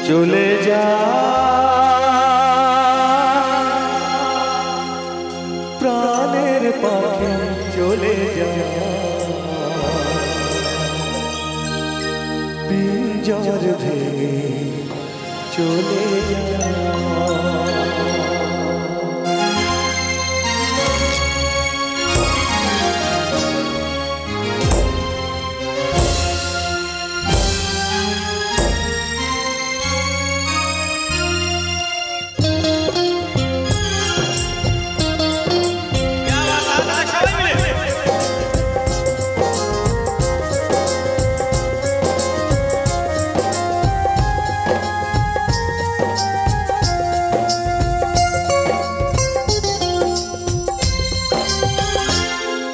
চলে যা প্রাণের পাখি চলে যা পিঞ্জর ভেঙে চলে যা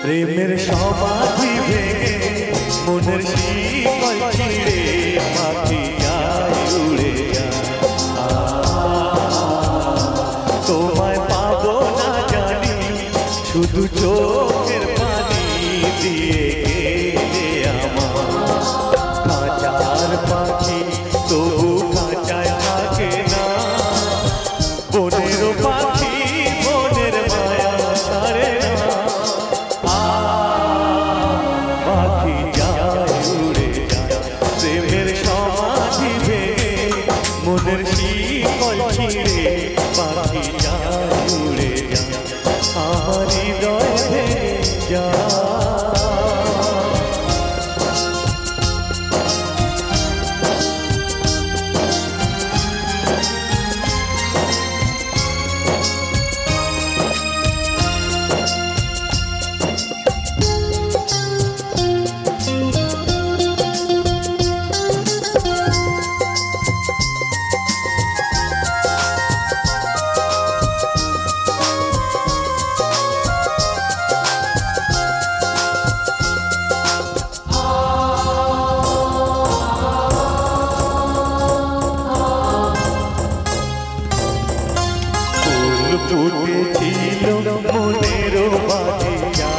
প্রেমের সমাধি ভেঙে মনের শিকল ছিঁড়ে পাখি যায় উড়ে যায় তোমায় পাবো না জানি শুধু চোখের পানি দিয়ে গেলে আমার খাঁচার পাখি তবু খাঁচায় থাকে না বনেরও পাখি বনের মায়া ছাড়ে না পাখি যায় উড়ে যায় প্রেমের সমাধি ভেঙে মনের শিকল ছিঁড়ে পাখি যায় উড়ে যায় আমার হৃদয় ভেঙে যায় ফুটেছিল মনের বাগিচা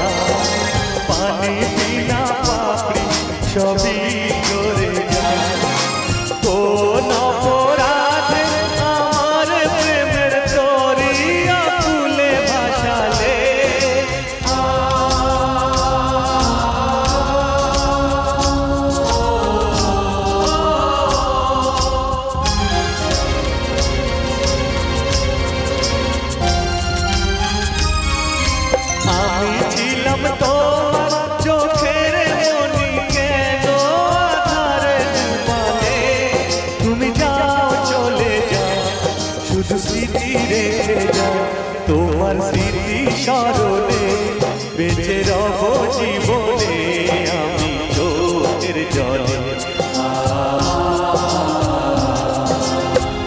পানি বিনা পাপড়ি সবই করে যায় কোন অপরাধে আমার প্রেমের দরিয়া ফুলে ভাসালে আমি ছিলাম তোমার চোখের মনি কেন আধারে ডুবালে তুমি যাও চলে যাও শুধু স্মৃতি রেখে যাও তোমার স্মৃতি স্মরণে বেঁচে রব জীবনে আমি চোখের জলে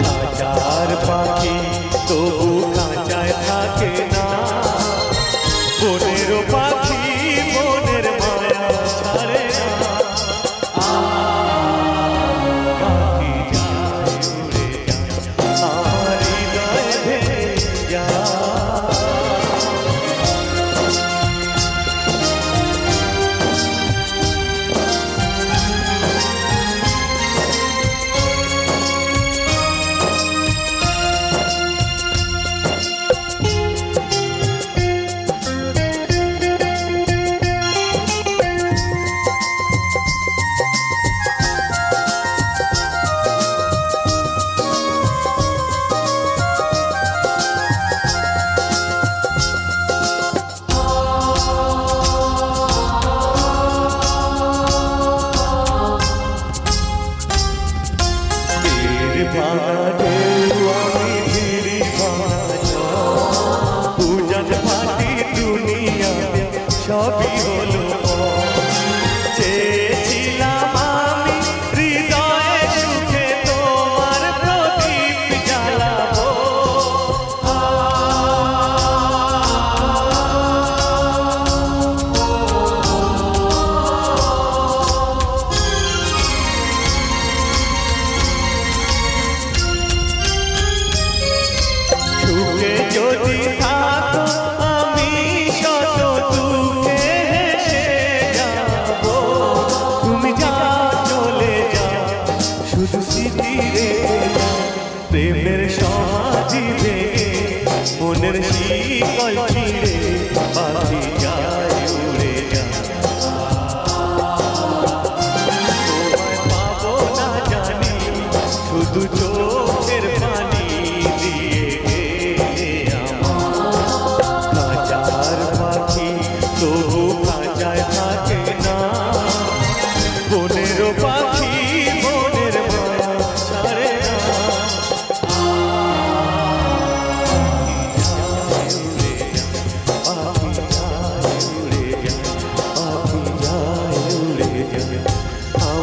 খাঁচার পাখি তবু খাঁচায় থাকে না বনেরও পাখি বনের মায়া ছাড়ে না পাখি যায় উড়ে যায় আমার হৃদয় ভেঙে যায়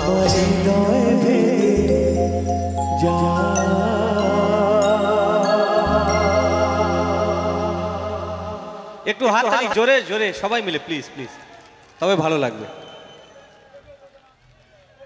আমার হৃদয় ভেঙে যা। একটু হাততালি জোরে জোরে সবাই মিলে প্লিজ প্লিজ, তবে ভালো লাগবে।